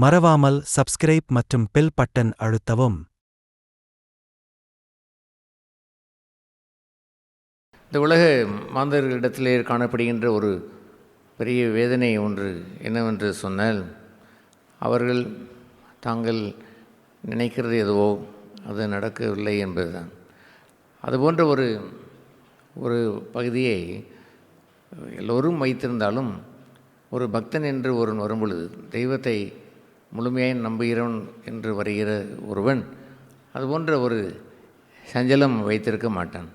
மறவாமல் சப்ஸ்கிரைப் மற்றும் bell button அழுத்தவும். இந்த உலக மாந்தர்களிடத்திலே காணப்படுகின்ற ஒரு பெரிய வேதனை ஒன்று என்னவென்று சொன்னால், அவர்கள் தாங்கள் நினைக்கிறது எதுவோ அது நடக்கவில்லை என்பதுதான். அதுபோன்ற ஒரு பகுதியை எல்லோரும் வைத்திருந்தாலும், ஒரு பக்தன் என்று ஒருவன் வரும்பொழுது, தெய்வத்தை முழுமையாக நம்புகிறவன் என்று வருகிற ஒருவன் அதுபோன்ற ஒரு சஞ்சலம் வைத்திருக்க மாட்டான்.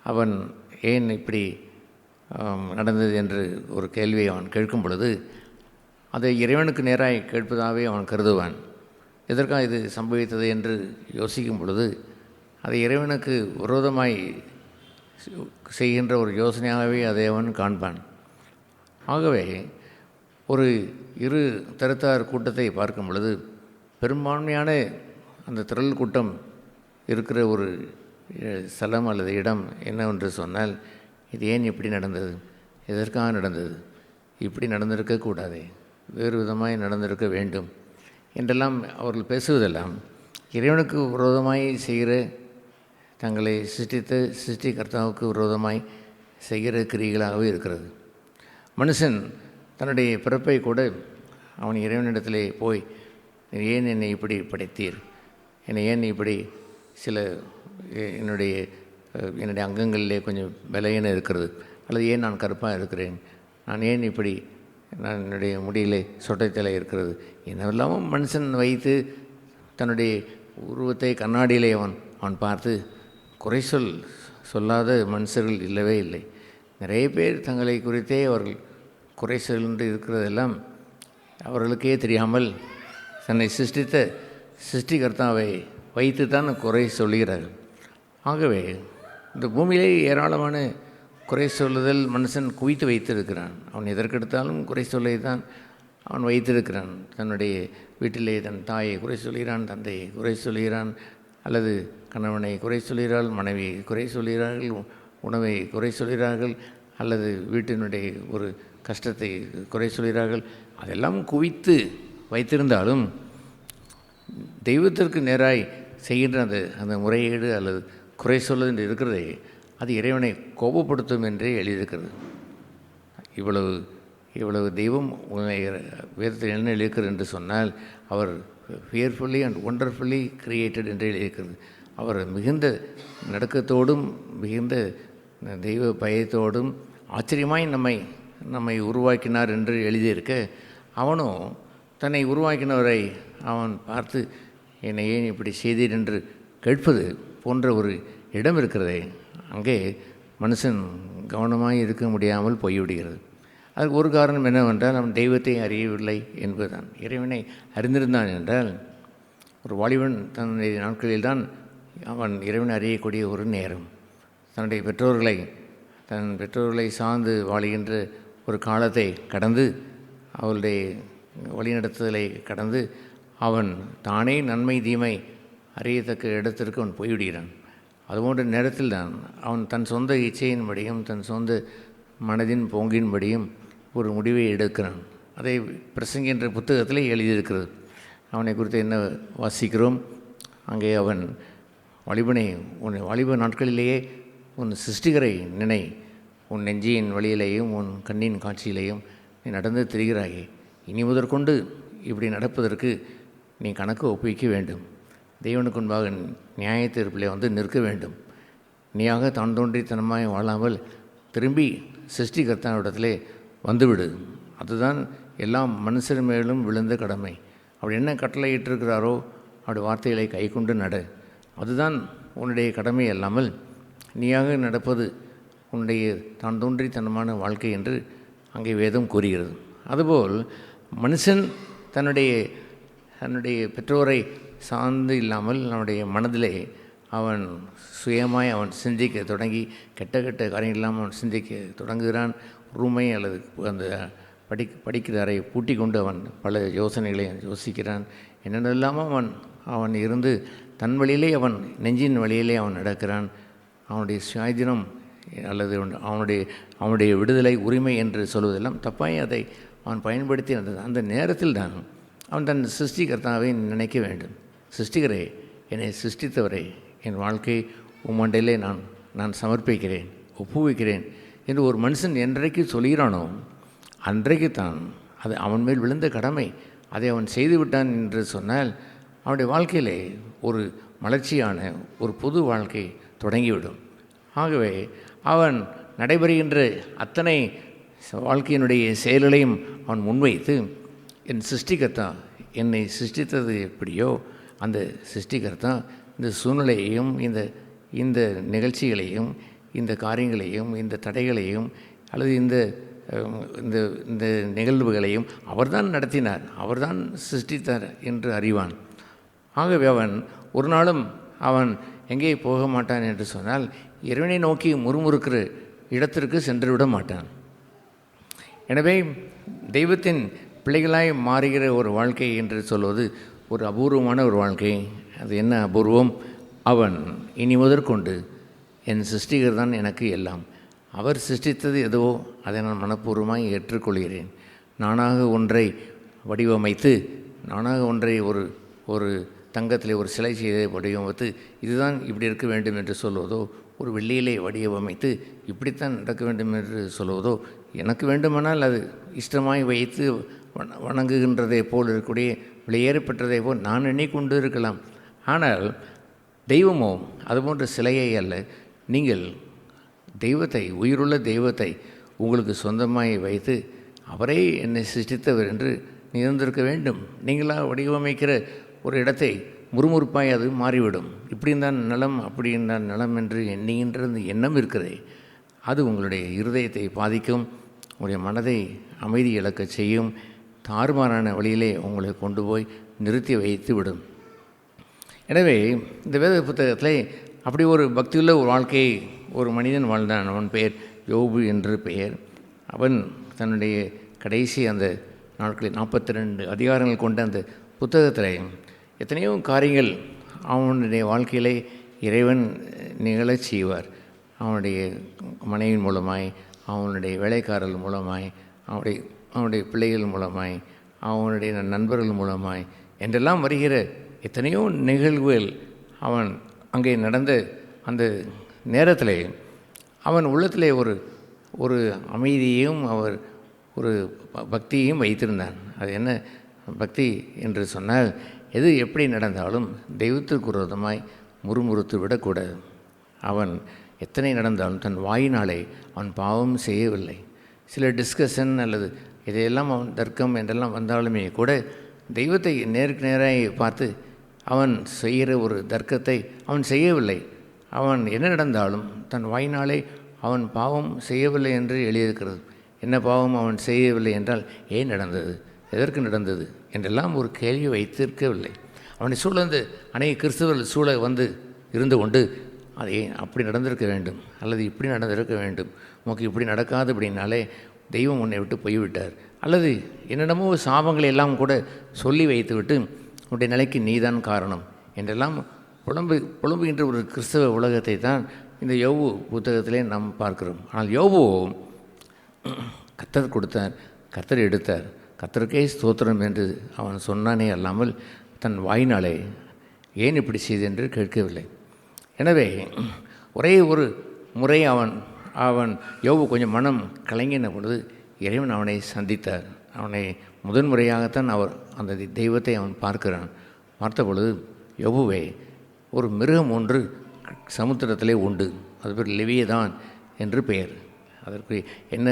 அவன் ஏன் இப்படி நடந்தது என்று ஒரு கேள்வியை அவன் கேட்கும் பொழுது, அதை இறைவனுக்கு நேராக கேட்பதாகவே அவன் கருதுவான். எதற்காக இது சம்பவித்தது என்று யோசிக்கும் பொழுது, அதை இறைவனுக்கு விரோதமாய் செய்கின்ற ஒரு யோசனையாகவே அதை அவன் காண்பான். ஆகவே ஒரு இரு தரத்தார் கூட்டத்தை பார்க்கும் பொழுது, பெரும்பான்மையான அந்த திரள் கூட்டம் இருக்கிற ஒரு ஸ்தலம் அல்லது இடம் என்னவென்று சொன்னால், இது ஏன் இப்படி நடந்தது, எதற்காக நடந்தது, இப்படி நடந்திருக்கக்கூடாது, வேறு விதமாய் நடந்திருக்க வேண்டும் என்றெல்லாம் அவர்கள் பேசுவதெல்லாம் இறைவனுக்கு விரோதமாய் செய்கிற, தங்களை சிருஷ்டிகர்த்தாவுக்கு விரோதமாய் செய்கிற கிரிகளாகவே இருக்கிறது. மனுஷன் தன்னுடைய பிறப்பை கூட அவன் இறைவனிடத்திலே போய், ஏன் என்னை இப்படி படைத்தீர், என்னை ஏன் இப்படி சில என்னுடைய அங்கங்களிலே கொஞ்சம் பலகீனம் இருக்கிறது, அல்லது ஏன் நான் கருப்பாக இருக்கிறேன், நான் ஏன் இப்படி என்னுடைய முடியிலே சொட்டைத்தலை இருக்கிறது, என்னவெல்லாமும் மனுஷன் வைத்து தன்னுடைய உருவத்தை கண்ணாடியிலே அவன் பார்த்து குறை சொல்லாத மனுஷர்கள் இல்லவே இல்லை. நிறைய பேர் தங்களை குறித்தே அவர்கள் குறை சொல்லி இருக்கிறதெல்லாம் அவர்களுக்கே தெரியாமல் தன்னை சிருஷ்டிகர்த்தாவை வைத்து தான் குறை சொல்கிறார்கள். ஆகவே இந்த பூமியிலே ஏராளமான குறை சொல்லுதல் மனுஷன் குவித்து வைத்திருக்கிறான். அவன் எதற்கெடுத்தாலும் குறை சொல்லை தான் அவன் வைத்திருக்கிறான். தன்னுடைய வீட்டிலே தன் தாயை குறை சொல்கிறான், தந்தையை குறை சொல்கிறான், அல்லது கணவனை குறை சொல்கிறாள், மனைவியை குறை சொல்கிறார்கள், உணவை குறை சொல்கிறார்கள், அல்லது வீட்டினுடைய ஒரு கஷ்டத்தை குறை சொல்கிறார்கள். அதெல்லாம் குவித்து வைத்திருந்தாலும் தெய்வத்திற்கு நேராய் செய்கின்ற அந்த முறையீடு அல்லது குறை சொல்வது என்று இருக்கிறதே, அது இறைவனை கோபப்படுத்தும் என்றே எழுதியிருக்கிறது. இவ்வளவு தெய்வம் வேதத்தில் என்ன எழுதியிருக்கிறது என்று சொன்னால், அவர் ஃபியர்ஃபுல்லி அண்ட் ஒண்டர்ஃபுல்லி கிரியேட்டட் என்று எழுதியிருக்கிறது. அவர் மிகுந்த நடுக்கத்தோடும் மிகுந்த தெய்வ பயத்தோடும் ஆச்சரியமாய் நம்மை உருவாக்கினார் என்று எழுதியிருக்க, அவனும் தன்னை உருவாக்கினவரை அவன் பார்த்து, என்னை ஏன் இப்படி செய்தீர் என்று கேட்பது போன்ற ஒரு இடம் இருக்கிறதே, அங்கே மனுஷன் கவனமாக இருக்க முடியாமல் போய்விடுகிறது. அதுக்கு ஒரு காரணம் என்னவென்றால், அவன் தெய்வத்தை அறியவில்லை என்பதுதான். இறைவனை அறிந்திருந்தான் என்றால், ஒரு வாலிபன் தன்னுடைய நாட்களில்தான் அவன் இறைவனை அறியக்கூடிய ஒரு நேரம். தன்னுடைய தன் பெற்றோர்களை சார்ந்து வாழுகின்ற ஒரு காலத்தை கடந்து, அவளுடைய வழிநடத்துதலை கடந்து, அவன் தானே நன்மை தீமை அறியத்தக்க இடத்திற்கு அவன் போய்விடுகிறான். அதுபோன்ற நேரத்தில் தான் அவன் தன் சொந்த இச்சையின்படியும் தன் சொந்த மனதின் போங்கின்படியும் ஒரு முடிவை எடுக்கிறான். அதை பிரசங்கின்ற புத்தகத்தில் எழுதியிருக்கிறது. அவனை குறித்து என்ன வாசிக்கிறோம்? அங்கே அவன் வாலிப நாட்களிலேயே உன் சிருஷ்டிகரை நினை, உன் நெஞ்சியின் வழியிலேயும் உன் கண்ணின் காட்சியிலேயும் நீ நடந்து திரிகிறாயே, இனி முதற்கொண்டு இப்படி நடப்பதற்கு நீ கணக்கு ஒப்புவிக்க வேண்டும். தெய்வனுக்கு முன்பாக நியாய தீர்ப்பிலே நிற்க வேண்டும். நீயாக தான் தோன்றித்தனமாய் வாழாமல் திரும்பி சிருஷ்டிகர்த்தாவிடத்திலே வந்துவிடு. அதுதான் எல்லாம் மனுஷர் மேலும் விழுந்த கடமை. அப்படி என்ன கட்டளையிட்டிருக்கிறாரோ அப்படி வார்த்தைகளை கை கொண்டு நட. அதுதான் உன்னுடைய கடமை அல்லாமல் நீயாக நடப்பது உன்னுடைய தான் தோன்றித்தனமான வாழ்க்கை என்று அங்கே வேதம் கூறுகிறது. அதுபோல் மனுஷன் தன்னுடைய பெற்றோரை சார்ந்து இல்லாமல் நம்முடைய மனதிலே அவன் சுயமாய் அவன் சிந்திக்க தொடங்கி கெட்ட காரியங்கள் இல்லாமல் அவன் சிந்திக்க தொடங்குகிறான். ரூமை அல்லது அந்த படிக்கிற அறையை பூட்டி கொண்டு அவன் பல யோசனைகளை யோசிக்கிறான். என்னென்னலாமல் அவன் இருந்து தன் வழியிலே நெஞ்சின் வழியிலே அவன் நடக்கிறான். அவனுடைய சுயாதீனம் அல்லது அவனுடைய விடுதலை உரிமை என்று சொல்வதெல்லாம் தப்பாய் அதை அவன் பயன்படுத்தி அந்த நேரத்தில் தான் அவன் தன் சிருஷ்டிகர்த்தாவை நினைக்க வேண்டும். சிருஷ்டிகரே, என்னை சிருஷ்டித்தவரே, என் வாழ்க்கையை உம்மண்டையிலே நான் சமர்ப்பிக்கிறேன், ஒப்புவிக்கிறேன் என்று ஒரு மனுஷன் என்றைக்கு சொல்கிறானோ அன்றைக்கு தான் அது அவன் மேல் விழுந்த கடமை. அதை அவன் செய்துவிட்டான் என்று சொன்னால் அவனுடைய வாழ்க்கையிலே ஒரு மலர்ச்சியான ஒரு புது வாழ்க்கை தொடங்கிவிடும். ஆகவே அவன் நடைபெறுகின்ற அத்தனை வாழ்க்கையினுடைய செயல்களையும் அவன் முன்வைத்து, என் சிருஷ்டிகர்த்தா என்னை சிருஷ்டித்தது எப்படியோ அந்த சிருஷ்டிகர்த்தா இந்த சூழ்நிலையையும் இந்த நிகழ்ச்சிகளையும் இந்த காரியங்களையும் இந்த தடைகளையும் அல்லது இந்த இந்த நிகழ்வுகளையும் அவர்தான் நடத்தினார், அவர்தான் சிருஷ்டித்தார் என்று அறிவான். ஆகவே அவன் ஒரு நாளும் அவன் எங்கே போக மாட்டான் என்று சொன்னால் இறைவனை நோக்கி முறுமுறுக்கிற இடத்திற்கு சென்று விட மாட்டான். எனவே தெய்வத்தின் பிள்ளைகளாய் மாறுகிற ஒரு வாழ்க்கை என்று சொல்வது ஒரு அபூர்வமான ஒரு வாழ்க்கை. அது என்ன அபூர்வம்? அவன் இனி முதற்கொண்டு என் சிருஷ்டிகர் தான் எனக்கு எல்லாம். அவர் சிருஷ்டித்தது எதுவோ அதை நான் மனப்பூர்வமாக ஏற்றுக்கொள்கிறேன். நானாக ஒன்றை வடிவமைத்து, நானாக ஒன்றை ஒரு தங்கத்திலே ஒரு சிலை செய்த வடிவமைத்து இதுதான் இப்படி இருக்க வேண்டும் என்று சொல்வதோ, ஒரு வெள்ளியிலே வடிவமைத்து இப்படித்தான் நடக்க வேண்டும் என்று சொல்வதோ, எனக்கு வேண்டுமானால் அது இஷ்டமாய் வைத்து வணங்குகின்றதை போல் இருக்கக்கூடிய வெளியேறப்பட்டதை போல் நான் எண்ணிக்கொண்டு இருக்கலாம். ஆனால் தெய்வமோ அதுபோன்ற சிலையை அல்ல. நீங்கள் தெய்வத்தை, உயிருள்ள தெய்வத்தை உங்களுக்கு சொந்தமாய் வைத்து அவரே என்னை சிருஷ்டித்தவர் என்று நிகழ்ந்திருக்க வேண்டும். நீங்களாக வடிவமைக்கிற ஒரு இடத்தை முறுமுறுப்பாய் அது மாறிவிடும். இப்படி இருந்தால் நலம், அப்படி இருந்தால் நலம் என்று எண்ணுகின்ற அந்த எண்ணம் இருக்கிறதே, அது உங்களுடைய இருதயத்தை பாதிக்கும், உங்களுடைய மனதை அமைதி இழக்க செய்யும், தாறுமாறான வழியிலே உங்களை கொண்டு போய் நிறுத்தி வைத்து விடும். எனவே இந்த வேத புத்தகத்தில் அப்படி ஒரு பக்தியுள்ள ஒரு வாழ்க்கையை ஒரு மனிதன் வாழ்ந்தான். அவன் பெயர் யோபு என்று பெயர். அவன் தன்னுடைய கடைசி அந்த நாட்களில் 42 அதிகாரங்கள் கொண்ட அந்த புத்தகத்தில் எத்தனையோ காரியங்கள் அவனுடைய வாழ்க்கையிலே இறைவன் நிகழச் செய்வார். அவனுடைய மனைவின் மூலமாய், அவனுடைய வேலைக்காரர்கள் மூலமாய், அவனுடைய பிள்ளைகள் மூலமாய், அவனுடைய நண்பர்கள் மூலமாய் என்றெல்லாம் வருகிற எத்தனையோ நிகழ்வுகள் அவன் அங்கே நடந்த அந்த நேரத்தில் அவன் உள்ளத்திலே ஒரு அமைதியையும் ஒரு பக்தியையும் வைத்திருந்தான். அது என்ன பக்தி என்று சொன்னால், எது எப்படி நடந்தாலும் தெய்வத்திற்கு விரோதமாய் முறுமுறுத்து விடக்கூடாது. அவன் எத்தனை நடந்தாலும் தன் வாயினாலே அவன் பாவம் செய்யவில்லை. சில டிஸ்கஷன் அல்லது இதையெல்லாம் அவன் தர்க்கம் என்றெல்லாம் வந்தாலுமே கூட தெய்வத்தை நேருக்கு நேராக பார்த்து அவன் செய்கிற ஒரு தர்க்கத்தை அவன் செய்யவில்லை. அவன் என்ன நடந்தாலும் தன் வாயினாலே அவன் பாவம் செய்யவில்லை என்று எழுதியிருக்கிறது. என்ன பாவம் அவன் செய்யவில்லை என்றால் ஏன் நடந்தது, எதற்கு நடந்தது என்றெல்லாம் ஒரு கேள்வி வைத்திருக்கவில்லை. அவனை சூழ்ந்து அநேக கிறிஸ்தவர்கள் சூழ வந்து இருந்து கொண்டு அது ஏன் அப்படி நடந்திருக்க வேண்டும் அல்லது இப்படி நடந்திருக்க வேண்டும், உனக்கு இப்படி நடக்காது அப்படின்னாலே தெய்வம் உன்னை விட்டு போய்விட்டார், அல்லது என்னென்னமோ சாபங்களை எல்லாம் கூட சொல்லி வைத்துவிட்டு உன்னுடைய நிலைக்கு நீதான் காரணம் என்றெல்லாம் புலம்புகின்ற ஒரு கிறிஸ்தவ உலகத்தை தான் இந்த யோபு புத்தகத்திலே நாம் பார்க்கிறோம். ஆனால் யோபு கர்த்தர் கொடுத்தார், கர்த்தர் எடுத்தார், கர்த்தருக்கே ஸ்தோத்திரம் என்று அவன் சொன்னானே அல்லாமல் தன் வாயினாலே ஏன் இப்படி செய்து என்று கேட்கவில்லை. எனவே ஒரே ஒரு முறை அவன் யோபு கொஞ்சம் மனம் கலங்கின பொழுது இறைவன் அவனை சந்தித்தார். அவனை முதன்முறையாகத்தான் அந்த தெய்வத்தை அவன் பார்க்கிறான். பார்த்த பொழுது, யோபுவே, ஒரு மிருகம் ஒன்று சமுத்திரத்திலே உண்டு, அது பேர் லெவியதான் என்று பெயர். அதற்கு என்ன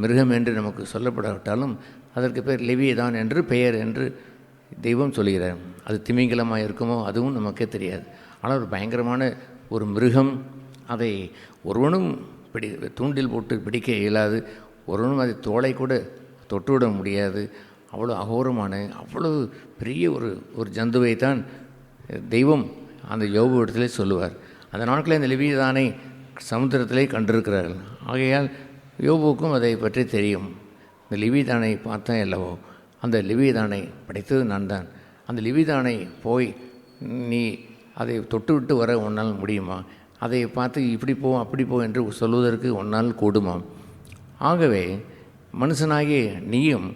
மிருகம் என்று நமக்கு சொல்லப்படாவிட்டாலும் அதற்கு பேர் லெவியதான் என்று பெயர் என்று தெய்வம் சொல்கிறார். அது திமிங்கலமாக இருக்குமோ அதுவும் நமக்கே தெரியாது. ஆனால் ஒரு பயங்கரமான ஒரு மிருகம், அதை ஒருவனும் தூண்டில் போட்டு பிடிக்க இயலாது, ஒருவனும் அதை தோலை கூட தொட்டுவிட முடியாது. அவ்வளோ அகோரமான அவ்வளவு பெரிய ஒரு ஜந்துவை தான் தெய்வம் அந்த யோபு இடத்திலே சொல்லுவார். அந்த நாட்களில் அந்த லெவியதானை சமுத்திரத்திலே கண்டிருக்கிறார்கள். ஆகையால் யோபுக்கும் அதை பற்றி தெரியும். இந்த லெவியதானை பார்த்தா அல்லவோ, அந்த லெவியதானை படைத்தது நான் தான், அந்த லெவியதானை போய் நீ அதை தொட்டுவிட்டு வர உன்னால் முடியுமா, அதை பார்த்து இப்படி போ அப்படி போ என்று சொல்வதற்கு உன்னால் கூடுமாம். ஆகவே மனுஷனாகிய நீயும்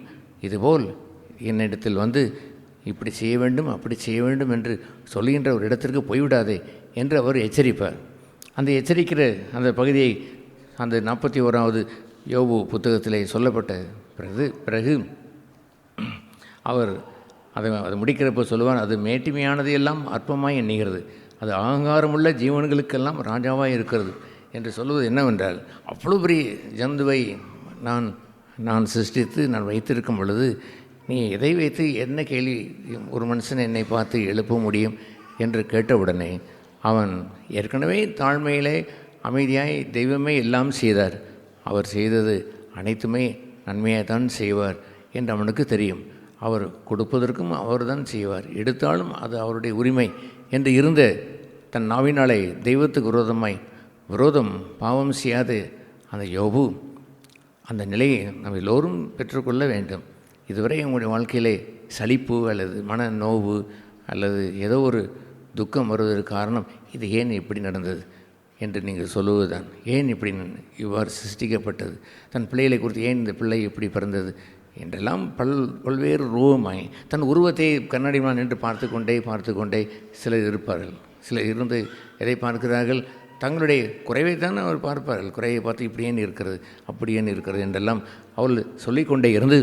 இதுபோல் என்னிடத்தில் வந்து இப்படி செய்ய வேண்டும் அப்படி செய்ய வேண்டும் என்று சொல்லுகின்ற ஒரு இடத்திற்கு போய்விடாதே என்று அவர் எச்சரிப்பார். அந்த எச்சரிக்கிற அந்த பகுதியை அந்த 41வது யோபு புத்தகத்திலே சொல்லப்பட்ட பிறகு அவர் அதை முடிக்கிறப்போ சொல்லுவார், அது மேட்டிமையானது எல்லாம் அற்பமாய் எண்ணுகிறது, அது அகங்காரமுள்ள ஜீவன்களுக்கெல்லாம் ராஜாவாக இருக்கிறது என்று சொல்வது என்னவென்றால், அவ்வளோ பெரிய ஜந்துவை நான் சிருஷ்டித்து நான் வைத்திருக்கும் பொழுது நீ எதை வைத்து என்ன கேள்வி ஒரு மனுஷன் என்னை பார்த்து எழுப்ப முடியும் என்று கேட்டவுடனே அவன் ஏற்கனவே தாழ்மையிலே அமைதியாய் தெய்வமே எல்லாம் செய்தார், அவர் செய்தது அனைத்துமே நன்மையாக தான் செய்வார் என்று அவனுக்கு தெரியும். அவர் கொடுப்பதற்கும் அவர் தான் செய்வார், எடுத்தாலும் அது அவருடைய உரிமை என்று இருந்த தன் நாவினாலே தெய்வத்துக்கு விரோதம் பாவம் செய்யாத அந்த யோபு அந்த நிலையை நம்ம எல்லோரும் பெற்றுக்கொள்ள வேண்டும். இதுவரை உங்களுடைய வாழ்க்கையிலே சலிப்பு அல்லது மன நோவு அல்லது ஏதோ ஒரு துக்கம் வருவதற்கு காரணம் இது ஏன் இப்படி நடந்தது என்று நீங்கள் சொல்லுவதுதான். ஏன் இப்படி இவ்வாறு சிருஷ்டிக்கப்பட்டது, தன் பிள்ளைகளை குறித்து ஏன் இந்த பிள்ளை இப்படி பிறந்தது என்றெல்லாம் பல்வேறு ரூபமாய் தன் உருவத்தை கண்ணாடி நின்று பார்த்து கொண்டே சிலர் இருப்பார்கள். சிலர் இருந்து எதை பார்க்கிறார்கள், தங்களுடைய குறைவை தான் அவர் பார்ப்பார்கள். குறையை பார்த்து இப்படி ஏன் இருக்கிறது அப்படி ஏன் இருக்கிறது என்றெல்லாம் அவள் சொல்லிக்கொண்டே இருந்து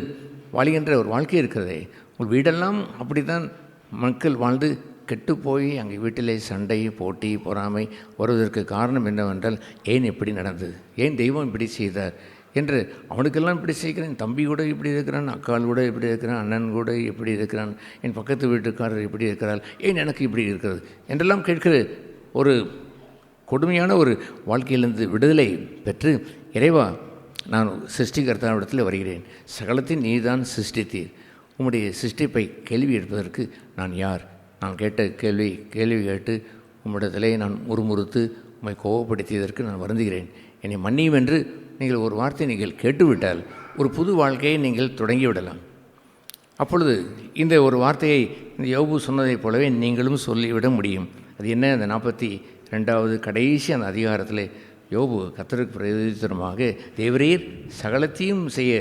வாழ்கின்ற ஒரு வாழ்க்கை இருக்கிறதே. உங்கள் வீடெல்லாம் அப்படி தான் மக்கள் வாழ்ந்து கெட்டு போய் அங்கே வீட்டிலே சண்டை போட்டி பொறாமை வருவதற்கு காரணம் என்னவென்றால் ஏன் இப்படி நடந்தது, ஏன் தெய்வம் இப்படி செய்தார் என்று அவனுக்கெல்லாம் இப்படி செய்கிறேன், தம்பி கூட இப்படி இருக்கிறான், அக்காள் கூட இப்படி இருக்கிறான், அண்ணன் கூட இப்படி இருக்கிறான், என் பக்கத்து வீட்டுக்காரர் இப்படி இருக்கிறாள், ஏன் எனக்கு இப்படி இருக்கிறது என்றெல்லாம் கேட்கிற ஒரு கொடுமையான ஒரு வாழ்க்கையிலிருந்து விடுதலை பெற்று, இறைவா நான் சிருஷ்டிகர்த்தாவிடத்தில் வருகிறேன், சகலத்தின் நீதான் சிருஷ்டித்தீர், உம்முடைய சிருஷ்டிப்பை கேள்வி எடுப்பதற்கு நான் யார், நான் கேட்ட கேள்வி கேட்டு உம்மிடத்திலே நான் முறுமுறுத்து உம்மை கோபப்படுத்தியதற்கு நான் வருந்துகிறேன், என்னை மன்னியும் என்று நீங்கள் ஒரு வார்த்தை நீங்கள் கேட்டுவிட்டால் ஒரு புது வாழ்க்கையை நீங்கள் தொடங்கிவிடலாம். அப்பொழுது இந்த ஒரு வார்த்தையை இந்த யோபு சொன்னதைப் போலவே நீங்களும் சொல்லிவிட முடியும். அது என்ன, அந்த 42வது கடைசி அந்த அதிகாரத்தில் யோபு கர்த்தருக்கு பிரதித்திரமாக, தேவரீர் சகலத்தையும் செய்ய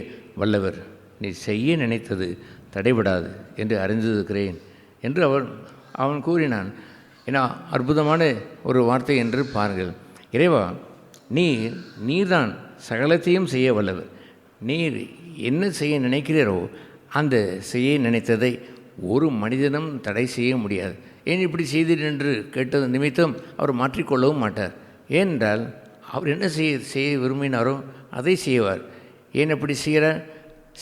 வல்லவர், நீ செய்ய நினைத்தது தடைபடாது என்று அறிந்திருக்கிறேன் என்று அவன் கூறினான். ஏன்னா அற்புதமான ஒரு வார்த்தை என்று பாருங்கள். இறைவா நீர்தான் சகலத்தையும் செய்ய வல்லவர், நீர் என்ன செய்ய நினைக்கிறீரோ அந்த செய்ய நினைத்ததை ஒரு மனிதனும் தடை செய்ய முடியாது. ஏன் இப்படி செய்தீர் என்று கேட்டது நிமித்தம் அவர் மாற்றிக்கொள்ளவும் மாட்டார். ஏனென்றால் அவர் என்ன செய்ய விரும்பினாரோ அதை செய்வார். ஏன் அப்படி செய்கிறார்,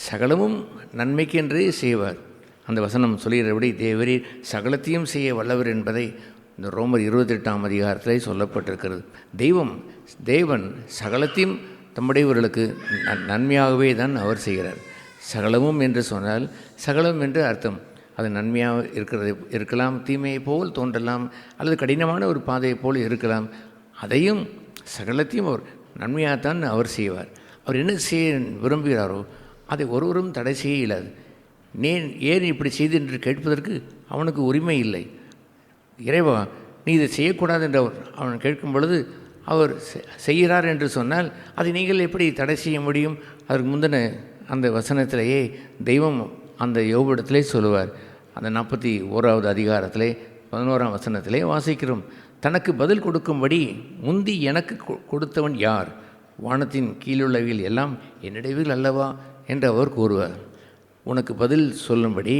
சகலமும் நன்மைக்கென்றே செய்வார். அந்த வசனம் சொல்கிறபடி தேவரீர் சகலத்தையும் செய்ய வல்லவர் என்பதை இந்த ரோமர் 28ஆம் அதிகாரத்தில் சொல்லப்பட்டிருக்கிறது. தேவன் சகலத்தையும் தம்முடையவர்களுக்கு நன்மையாகவே தான் அவர் செய்கிறார். சகலமும் என்று சொன்னால் சகலம் என்று அர்த்தம், அது நன்மையாக இருக்கலாம், தீமையை போல் தோன்றலாம், அல்லது கடினமான ஒரு பாதையை போல் இருக்கலாம். அதையும் சகலத்தையும் அவர் நன்மையாகத்தான் அவர் செய்வார். அவர் என்ன செய்ய விரும்புகிறாரோ அதை ஒருவரும் தடை செய்ய இயலாது. ஏன் இப்படி செய்து என்று கேட்பதற்கு அவனுக்கு உரிமை இல்லை. இறைவா நீ இதை செய்யக்கூடாது என்று அவன் கேட்கும் பொழுது அவர் செய்கிறார் என்று சொன்னால் அதை நீங்கள் எப்படி தடை செய்ய முடியும்? அதற்கு முந்தின அந்த வசனத்திலேயே தெய்வம் அந்த யோபிடத்திலே சொல்லுவார். அந்த 41வது அதிகாரத்திலே 11ஆம் வசனத்திலே வாசிக்கிறோம். தனக்கு பதில் கொடுக்கும்படி முந்தி எனக்கு கொடுத்தவன் யார், வானத்தின் கீழுள்ளவைகள் எல்லாம் என்னிடவில் அல்லவா என்று அவர் கூறுவார். உனக்கு பதில் சொல்லும்படி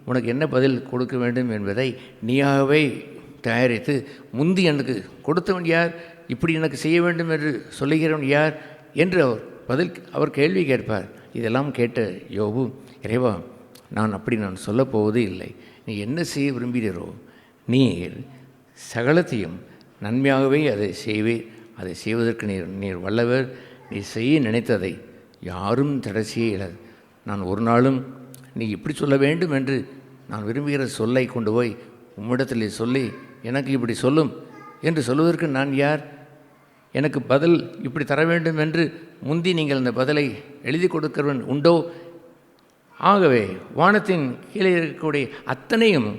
உனக்கு என்ன பதில் கொடுக்க வேண்டும் என்பதை நீயாகவே தயாரித்து முந்தி எனக்கு கொடுத்தவன் யார், இப்படி எனக்கு செய்ய வேண்டும் என்று சொல்லுகிறவன் யார் என்று அவர் கேள்வி கேட்பார். இதெல்லாம் கேட்ட யோபு, இறைவா நான் சொல்லப்போவது இல்லை, நீ என்ன செய்ய விரும்புகிறீரோ நீர் சகலத்தையும் நன்மையாகவே அதை செய்வதற்கு நீர் வல்லவர், நீ செய்ய நினைத்ததை யாரும் தடை செய்ய இயலாது. நான் ஒரு நாளும் நீ இப்படி சொல்ல வேண்டும் என்று நான் விரும்புகிற சொல்லை கொண்டு போய் உம்மிடத்தில் சொல்லி எனக்கு இப்படி சொல்லும் என்று சொல்வதற்கு நான் யார், எனக்கு பதில் இப்படி தர வேண்டும் என்று முந்தி நீங்கள் அந்த பதிலை எழுதி கொடுக்கிறவன் உண்டோ? ஆகவே வானத்தின் கீழே இருக்கக்கூடிய அத்தனையும்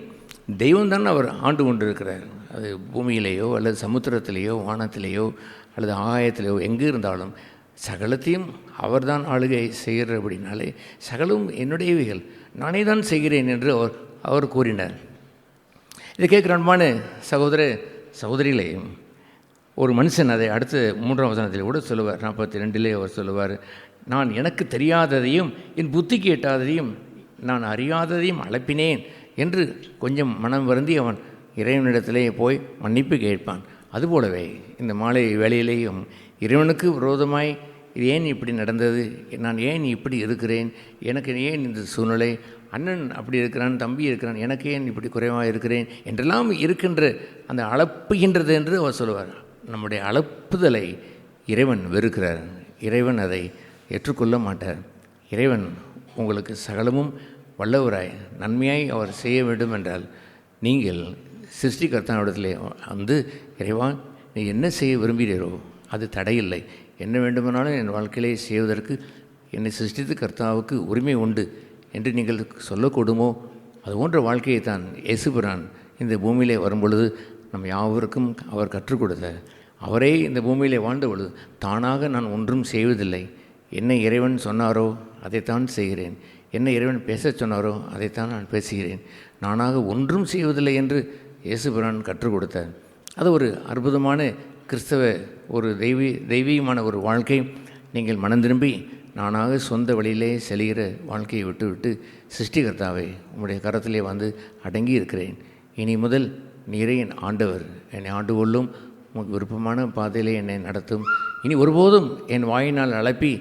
தெய்வம்தான் அவர் ஆண்டு கொண்டிருக்கிறார். அது பூமியிலேயோ அல்லது சமுத்திரத்திலேயோ வானத்திலேயோ அல்லது ஆகாயத்திலேயோ எங்கே இருந்தாலும் சகலத்தையும் அவர்தான் ஆளுகை செய்கிறபடினாலே சகலும் என்னுடையவைகள், நானே தான் செய்கிறேன் என்று அவர் அவர் கூறினார். இதை கேட்குற அன்பான சகோதர சகோதரிகளே, ஒரு மனுஷன் அதை அடுத்த 3ஆம் வசனத்தில் கூட சொல்லுவார். 42 அவர் சொல்லுவார், நான் எனக்கு தெரியாததையும் என் புத்திக்கு எட்டாததையும் நான் அறியாததையும் அழைப்பினேன் என்று கொஞ்சம் மனம் வருந்தி அவன் இறைவனிடத்திலே போய் மன்னிப்பு கேட்பான். அதுபோலவே இந்த மாலை வேளையிலேயும் இறைவனுக்கு விரோதமாய் இது ஏன் இப்படி நடந்தது, நான் ஏன் இப்படி இருக்கிறேன், எனக்கு ஏன் இந்த சூழ்நிலை, அண்ணன் அப்படி இருக்கிறான், தம்பி இருக்கிறான், எனக்கு ஏன் இப்படி குறைவாக இருக்கிறேன் என்றெல்லாம் இருக்கின்ற அந்த அளப்புகின்றது என்று அவர் சொல்லுவார். நம்முடைய அளப்புதலை இறைவன் வெறுக்கிறார். இறைவன் அதை ஏற்றுக்கொள்ள மாட்டார். இறைவன் உங்களுக்கு சகலமும் வல்லவராய் நன்மையாய் அவர் செய்ய வேண்டும் என்றால் நீங்கள் சிருஷ்டிகர்த்தாவிடத்திலே வந்து, இறைவா நீ என்ன செய்ய விரும்புகிறீரோ அது தடையில்லை, என்ன வேண்டுமானாலும் என் வாழ்க்கையிலே செய்வதற்கு என்னை சிருஷ்டித்து கர்த்தாவுக்கு உரிமை உண்டு என்று நீங்கள் சொல்லக்கூடுமோ, அது போன்ற வாழ்க்கையை தான் இயேசுபிரான் இந்த பூமியிலே வரும்பொழுது நம் யாவருக்கும் அவர் கற்றுக் கொடுத்தார். அவரே இந்த பூமியிலே வாழ்ந்த பொழுது தானாக நான் ஒன்றும் செய்வதில்லை, என்ன இறைவன் சொன்னாரோ அதைத்தான் செய்கிறேன், என்ன இறைவன் பேச சொன்னாரோ அதைத்தான் நான் பேசுகிறேன், நானாக ஒன்றும் செய்வதில்லை என்று இயேசுபிரான் கற்றுக் கொடுத்தார். அது ஒரு அற்புதமான கிறிஸ்தவ ஒரு தெய்வீகமான ஒரு வாழ்க்கை. நீங்கள் மனம் திரும்பி நானாக சொந்த வழியிலே செல்கிற வாழ்க்கையை விட்டுவிட்டு, சிருஷ்டிகர்த்தாவே உம்முடைய கரத்திலே வந்து அடங்கி இருக்கிறேன், இனி முதல் நீரே என் ஆண்டவர், என்னை ஆண்டு கொள்ளும், உமக்கு விருப்பமான பாதையிலே என்னை நடத்தும், இனி ஒருபோதும் என் வாயினால் அழைப்பி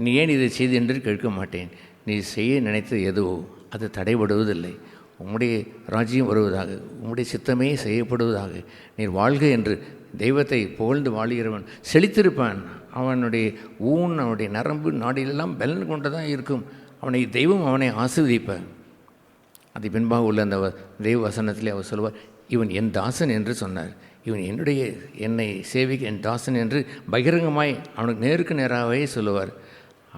நீ ஏன் இதை செய்து என்று கேட்க மாட்டேன், நீ செய்ய நினைத்தது எதுவோ அது தடைபடுவதில்லை, உம்முடைய ராஜ்யம் வருவதாக, உம்முடைய சித்தமே செய்யப்படுவதாக, நீர் வாழ்க என்று தெய்வத்தை புகழ்ந்து வாழுகிறவன் செழித்திருப்பான். அவனுடைய அவனுடைய நரம்பு நாடிலெல்லாம் பலன் கொண்டு தான் இருக்கும். அவனை தெய்வம் அவனை ஆசீர்வதிப்பார். அது பின்பாக உள்ள அந்த தெய்வ வசனத்திலே அவர் சொல்வார், இவன் என் தாசன் என்று சொன்னார். இவன் என்னை சேவிக்க என் தாசன் என்று பகிரங்கமாய் அவனுக்கு நேருக்கு நேராகவே சொல்லுவார்.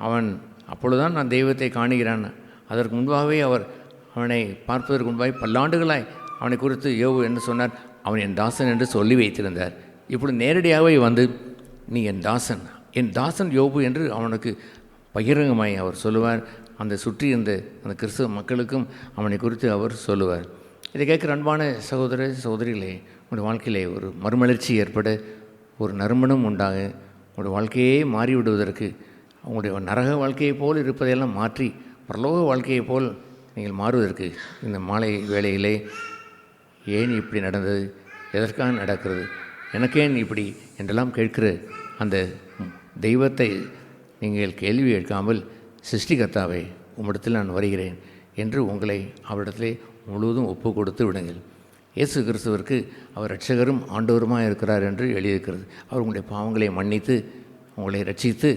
அவன் அப்பொழுதுதான் நான் தெய்வத்தை காணுகிறான். அதற்கு முன்பாகவே அவர் அவனை பார்ப்பதற்கு முன்பாக பல்லாண்டுகளாய் அவனை குறித்து யோபு என்று சொன்னார், அவன் என் தாசன் என்று சொல்லி வைத்திருந்தார். இப்படி நேரடியாகவே வந்து நீ என் தாசன் யோபு என்று அவனுக்கு பகிரங்கமாய் அவர் சொல்லுவார். அந்த சுற்றி இருந்த அந்த கிறிஸ்தவ மக்களுக்கும் அவனை குறித்து அவர் சொல்லுவார். இதை கேட்குற அன்பான சகோதர சகோதரிகளே, உங்களுடைய வாழ்க்கையிலே ஒரு மறுமலர்ச்சி ஏற்பட, ஒரு நறுமணம் உண்டாக, உங்களுடைய வாழ்க்கையே மாறிவிடுவதற்கு, உங்களுடைய நரக வாழ்க்கையைப் போல் இருப்பதையெல்லாம் மாற்றி பரலோக வாழ்க்கையைப் போல் நீங்கள் மாறுவதற்கு இந்த மாலை வேளையிலே ஏன் இப்படி நடந்தது, எதற்காக நடக்கிறது, எனக்கேன் இப்படி என்றெல்லாம் கேட்கிற அந்த தெய்வத்தை நீங்கள் கேள்வி கேட்காமல், சிருஷ்டிகர்த்தாவே உம்மிடத்தில் நான் வருகிறேன் என்று உங்களை அவரிடத்திலே முழுவதும் ஒப்பு கொடுத்து விடுங்கள். இயேசு கிறிஸ்துவிற்கு அவர் இரட்சகரும் ஆண்டவருமாக இருக்கிறார் என்று எழுதியிருக்கிறது. அவர் உங்களுடைய பாவங்களை மன்னித்து உங்களை ரட்சித்து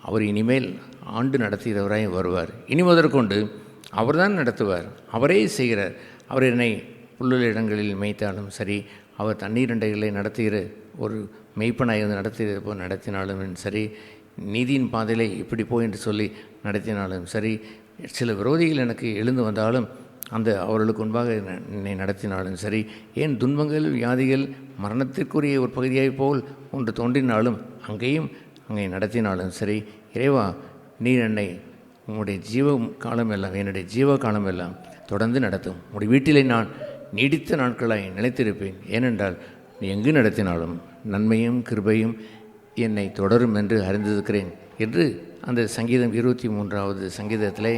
அவர் இனிமேல் ஆண்டு நடத்துகிறவராய் வருவார். இனி முதற்கொண்டு அவர்தான் நடத்துவார், அவரே செய்கிறார். அவர் என்னை புல்லுள்ள இடங்களில் மேய்த்தாலும் சரி, அவர் தண்ணீர் அண்டைகளை நடத்துகிற ஒரு மெய்ப்பனாய் இருந்து நடத்துகிறது போல் நடத்தினாலும் சரி, நீதியின் பாதையிலே இப்படி போய் என்று சொல்லி நடத்தினாலும் சரி, சில விரோதிகள் எனக்கு எழுந்து வந்தாலும் அந்த அவர்களுக்கு முன்பாக என்னை நடத்தினாலும் சரி, ஏன் துன்பங்கள் வியாதிகள் மரணத்திற்குரிய ஒரு பகுதியாய் போல் ஒன்று தோன்றினாலும் அங்கே நடத்தினாலும் சரி, இறைவா நீர் என்னை உங்களுடைய என்னுடைய ஜீவ காலம் எல்லாம் தொடர்ந்து நடத்தும். உங்களுடைய வீட்டிலே நான் நீடித்த நாட்களாய் நிலைத்திருப்பேன். ஏனென்றால் நீ எங்கு நடத்தினாலும் நன்மையும் கிருபையும் என்னை தொடரும் என்று அறிந்திருக்கிறேன் என்று அந்த சங்கீதம் 23வது சங்கீதத்திலே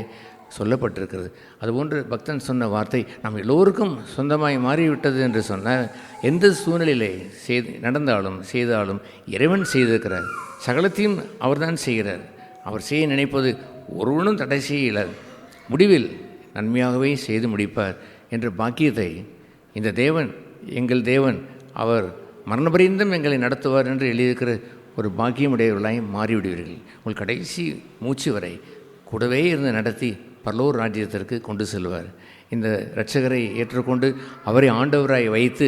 சொல்லப்பட்டிருக்கிறது. அதுபோன்று பக்தன் சொன்ன வார்த்தை நாம் எல்லோருக்கும் சொந்தமாய் மாறிவிட்டது என்று சொன்னால், எந்த சூழ்நிலையிலே நடந்தாலும் செய்தாலும் இறைவன் செய்திருக்கிறார். சகலத்தையும் அவர்தான் செய்கிறார். அவர் செய்ய நினைப்பது ஒருவனும் தடை செய்யலார். முடிவில் நன்மையாகவே செய்து முடிப்பார் என்ற பாக்கியத்தை இந்த தேவன், எங்கள் தேவன், அவர் மரணபரியந்தம் எங்களை நடத்துவார் என்று எழுதியிருக்கிற ஒரு பாக்கியமுடையவர்களாய் மாறிவிடுவீர்கள். உங்கள் கடைசி மூச்சு வரை கூடவே இருந்து நடத்தி பரலோர் ராஜ்யத்திற்கு கொண்டு செல்வார். இந்த இரட்சகரை ஏற்றுக்கொண்டு அவரை ஆண்டவராய் வைத்து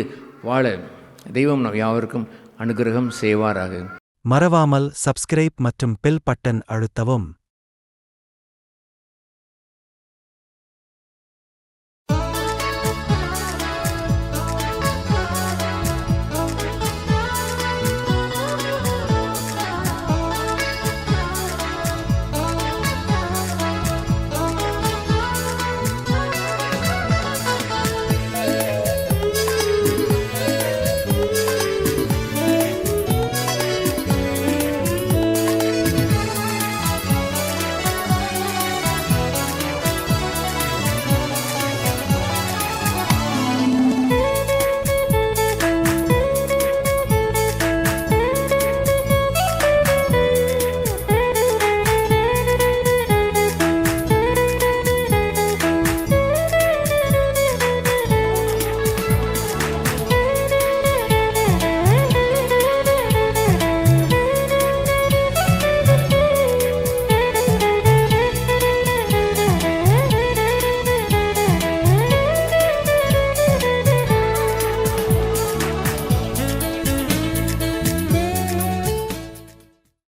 வாழ தெய்வம் நம் யாவருக்கும் அனுகிரகம் செய்வாராக. மறவாமல் சப்ஸ்கிரைப் மற்றும் பெல் பட்டன் அழுத்தவும்.